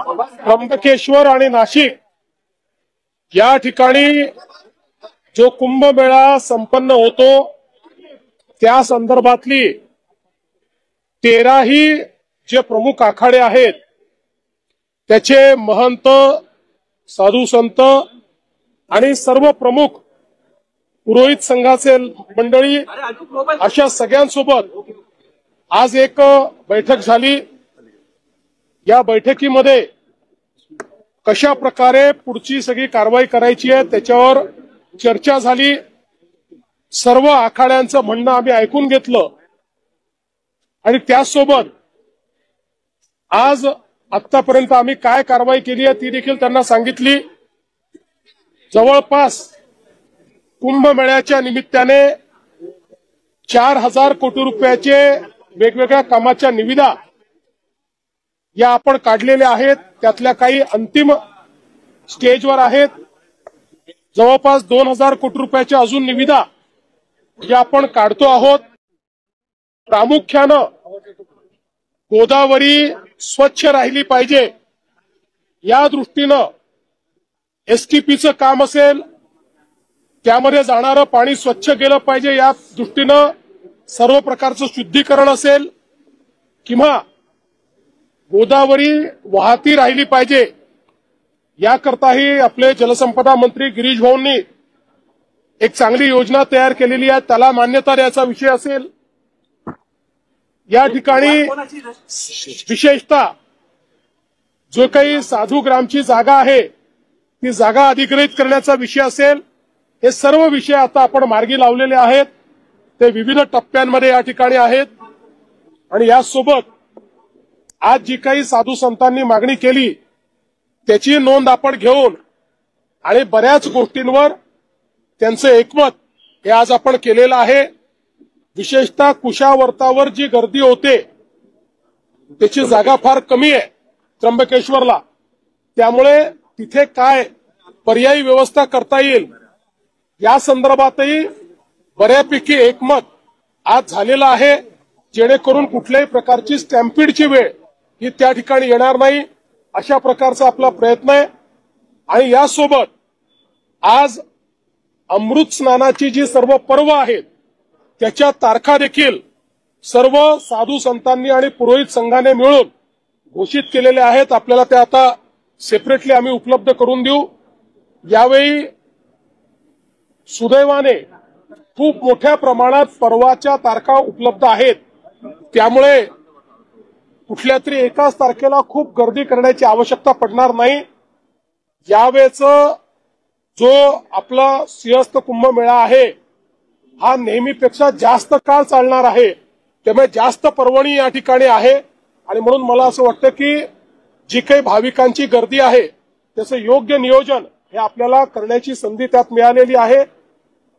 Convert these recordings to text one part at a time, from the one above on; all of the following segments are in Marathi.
त्र्यंबकेश्वर आणि नाशिक या ठिकाणी जो कुंभमेळा संपन्न होतो त्या संदर्भातली 13ही जे प्रमुख आखाडे आहेत त्याचे महंत, साधू संत आणि सर्व प्रमुख पुरोहित संघाचे मंडळी अशा सगळ्यांसोबत आज एक बैठक झाली। या बैठकीमध्ये कशा प्रकारे पुढची सगळी कारवाई करायची आहे त्याच्यावर चर्चा झाली। सर्व आखाड्यांचं म्हणणं आम्ही ऐकून घेतलं आणि त्यासोबत आज आतापर्यंत आम्ही काय कारवाई केली आहे ती देखील त्यांना सांगितली। जवळपास कुंभमेळ्याच्या निमित्ताने 4000 कोटी रुपयाचे वेगवेगळ्या कामाच्या निविदा या आपण काढलेल्या आहेत। त्यातल्या काही अंतिम स्टेजवर आहेत। जवळपास 2000 कोटी रुपयाच्या अजून निविदा या आपण काढतो आहोत। प्रामुख्यानं गोदावरी स्वच्छ राहिली पाहिजे या दृष्टीनं एसटीपीचं काम असेल, त्यामध्ये जाणारं पाणी स्वच्छ गेलं पाहिजे या दृष्टीनं सर्व प्रकारचं शुद्धीकरण असेल किंवा गोदावरी वाहती राहिली पाहिजे याकरताही आपले जलसंपदा मंत्री गिरीश भाऊंनी एक चांगली योजना तयार केलेली आहे, त्याला मान्यता द्यायचा विषय असेल। या ठिकाणी विशेषतः जो काही साधू ग्रामची जागा आहे ती जागा अधिग्रहित करण्याचा विषय असेल, हे सर्व विषय आता आपण मार्गी लावलेले आहेत। ते विविध टप्प्यांमध्ये या ठिकाणी आहेत आणि यासोबत आज जी काही साधू संतांनी मागणी केली त्याची नोंद आपण घेऊन आणि बऱ्याच गोष्टींवर त्यांचं एकमत हे आज आपण केलेलं आहे। विशेषतः कुशावर्तावर जी गर्दी होते त्याची जागा फार कमी आहे त्र्यंबकेश्वरला, त्यामुळे तिथे काय पर्यायी व्यवस्था करता येईल या संदर्भातही बऱ्यापैकी एकमत आज झालेलं आहे, जेणेकरून कुठल्याही प्रकारची स्टॅम्पिडची वेळ ही त्या ठिकाणी येणार नाही अशा प्रकारचा आपला प्रयत्न आहे। आणि यासोबत आज अमृत स्नानाची जी सर्व पर्व आहेत त्याच्या तारखा देखील सर्व साधू संतांनी आणि पुरोहित संघाने मिळून घोषित केलेल्या आहेत। आपल्याला त्या आता सेपरेटली आम्ही उपलब्ध करून देऊ। यावेळी सुदैवाने खूप मोठ्या प्रमाणात पर्वाच्या तारखा उपलब्ध आहेत, त्यामुळे कुठल्या तरी एकाच तारखेला खूप गर्दी करण्याची आवश्यकता पडणार नाही। यावेळेचं जो आपला सिंहस्थ कुंभमेळा आहे हा नेहमीपेक्षा जास्त काळ चालणार आहे, त्यामुळे जास्त पर्वणी या ठिकाणी आहे आणि म्हणून मला असं वाटतं की जी काही भाविकांची गर्दी आहे त्याचं योग्य नियोजन हे आपल्याला करण्याची संधी त्यात मिळालेली आहे।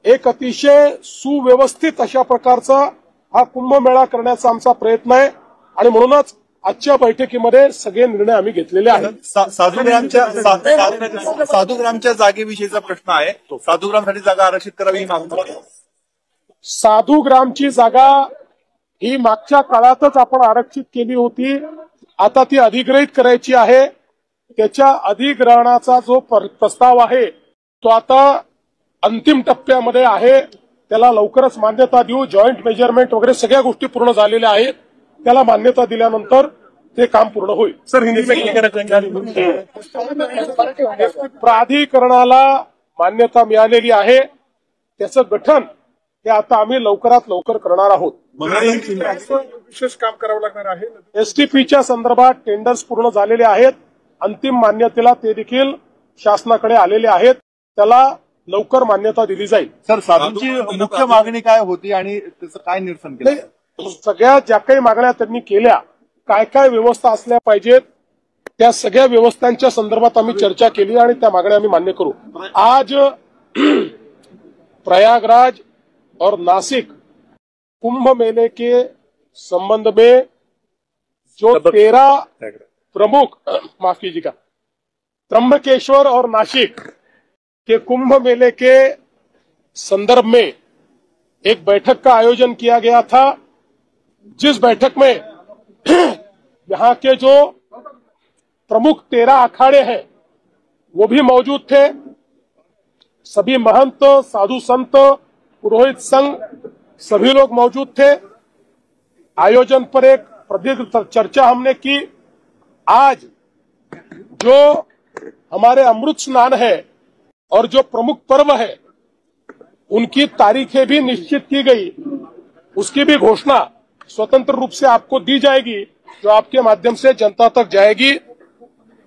एक अतिशय सुव्यवस्थित अशा प्रकारचा हा कुंभमेळा करण्याचा आमचा प्रयत्न आहे आणि म्हणूनच आजच्या बैठकीमध्ये सगळे निर्णय आम्ही घेतलेले आहेत। साधूग्रामच्या जागेविषयीचा प्रश्न आहे, तो साधूग्रामसाठी जागा आरक्षित करावी ही मागणी। साधूग्रामची जागा ही मागच्या काळातच आपण आरक्षित केली होती, आता ती अधिग्रहित करायची आहे। त्याच्या अधिग्रहणाचा जो प्रस्ताव आहे तो आता अंतिम टप्प्यामध्ये आहे, त्याला लवकरच मान्यता देऊ। जॉईंट मेजरमेंट वगैरे सगळ्या गोष्टी पूर्ण झालेल्या आहेत, त्याला मान्यता दिल्यानंतर ते काम पूर्ण होईल। सर प्राधिकरणाला मान्यता मिळालेली आहे, त्याचं गठन हे आता आम्ही लवकरात लवकर करणार आहोत। विशेष काम करावं लागणार आहे। एसटीपीच्या संदर्भात टेंडर्स पूर्ण झालेले आहेत, अंतिम मान्यतेला ते देखील शासनाकडे आलेले आहेत, त्याला लवकर मान्यता दिली जाईल। सर साधूंची मुख्य मागणी काय होती आणि त्याचं काय निरसन केलं? सगळ्या ज्या काही मागण्या त्यांनी केल्या, काय काय व्यवस्था असल्या पाहिजेत त्या सगळ्या व्यवस्थांच्या संदर्भात आम्ही चर्चा केली आणि त्या मागण्या आम्ही मान्य करू। आज प्रयागराज और नासिक कुंभ मेले के संबंध में जो 13 प्रमुख माफ कीजिएगा त्र्यंबकेश्वर और नासिक के कुंभ मेले के संदर्भ में एक बैठक का आयोजन किया गया था, जिस बैठक में यहाँ के जो प्रमुख 13 अखाड़े हैं वो भी मौजूद थे। सभी महंत, साधु संत, पुरोहित संघ सभी लोग मौजूद थे। आयोजन पर एक प्रदीर्घ चर्चा हमने की। आज जो हमारे अमृत स्नान है और जो प्रमुख पर्व है उनकी तारीखें भी निश्चित की गई। उसकी भी घोषणा स्वतंत्र रूप से आपको दी जाएगी, जो आपके माध्यम से जनता तक जाएगी।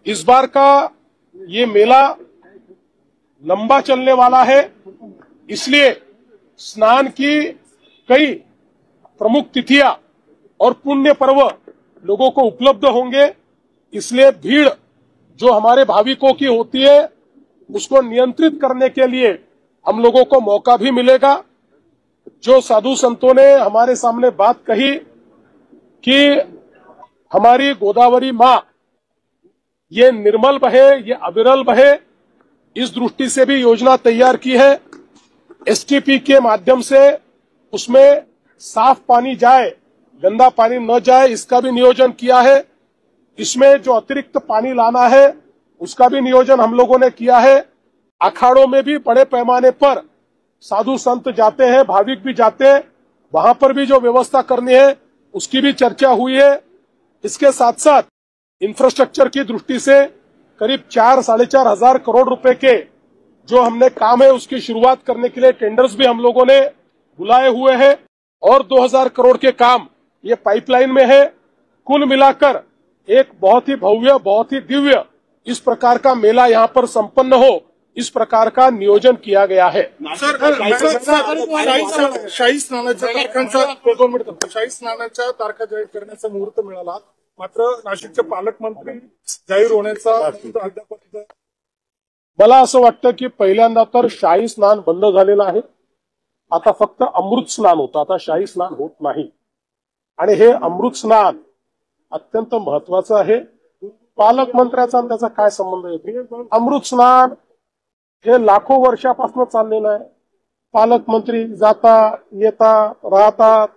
इस बार का ये मेला लंबा चलने वाला है, इसलिए स्नान की कई प्रमुख तिथियां और पुण्य पर्व लोगों को उपलब्ध होंगे। इसलिए भीड़ जो हमारे भाविकों की होती है उसको नियंत्रित करने के लिए हम लोगों को मौका भी मिलेगा। जो साधु संतों ने हमारे सामने बात कही कि हमारी गोदावरी मां ये निर्मल बहे, ये अविरल बहे, इस दृष्टि से भी योजना तैयार की है। एसटीपी के माध्यम से उसमें साफ पानी जाए, गंदा पानी न जाए, इसका भी नियोजन किया है। इसमें जो अतिरिक्त पानी लाना है उसका भी नियोजन हम लोगों ने किया है। अखाड़ों में भी बड़े पैमाने पर साधु संत जाते हैं, भाविक भी जाते हैं, वहां पर भी जो व्यवस्था करनी है उसकी भी चर्चा हुई है। इसके साथ साथ इंफ्रास्ट्रक्चर की दृष्टि से करीब 4-4.5 हजार करोड़ रुपए के जो हमने काम है उसकी शुरुआत करने के लिए टेंडर्स भी हम लोगों ने बुलाए हुए हैं और 2000 करोड़ के काम ये पाइपलाइन में है। कुल मिलाकर एक बहुत ही भव्य, बहुत ही दिव्य इस प्रकार का मेला यहाँ पर संपन्न हो, इस प्रकार का नियोजन किया गया है। शाही स्नानाच्या तारखा जाहीर करण्याचा मुहूर्त मिळाला, मात्र नाशिकचे पालकमंत्री जाहीर होण्याचा अद्याप मला असं वाटतं की पहिल्यांदा तर शाही स्नान बंद झालेलं आहे। आता फक्त अमृत स्नान होतं, आता शाही स्नान होत नाही आणि हे अमृत स्नान अत्यंत महत्वाचं आहे। पालकमंत्र्याचा आणि त्याचा काय संबंध येतो? अमृत स्नान हे लाखो वर्षापासून चाललेलं आहे। पालकमंत्री जाता येता राहतात,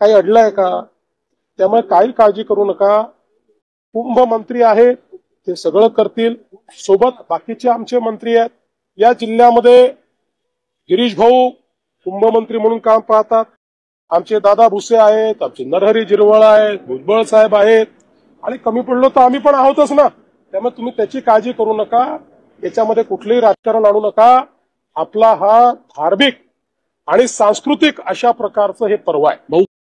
काही अडलंय का? त्यामुळे काही काळजी करू नका। कुंभमंत्री आहेत ते सगळं करतील, सोबत बाकीचे आमचे मंत्री आहेत। या जिल्ह्यामध्ये गिरीश भाऊ कुंभमंत्री म्हणून काम पाहतात, आमचे दादा भुसे आहेत, आमचे नरहरी जिरवळ आहेत, भुजबळ साहेब आहेत आणि कमी पडलो तर आम्ही पण आहोतच ना। त्यामुळे तुम्ही त्याची काळजी करू नका, याच्यामध्ये कुठलेही राजकारण आणू नका। आपला हा धार्मिक आणि सांस्कृतिक अशा प्रकारचं हे पर्व आहे।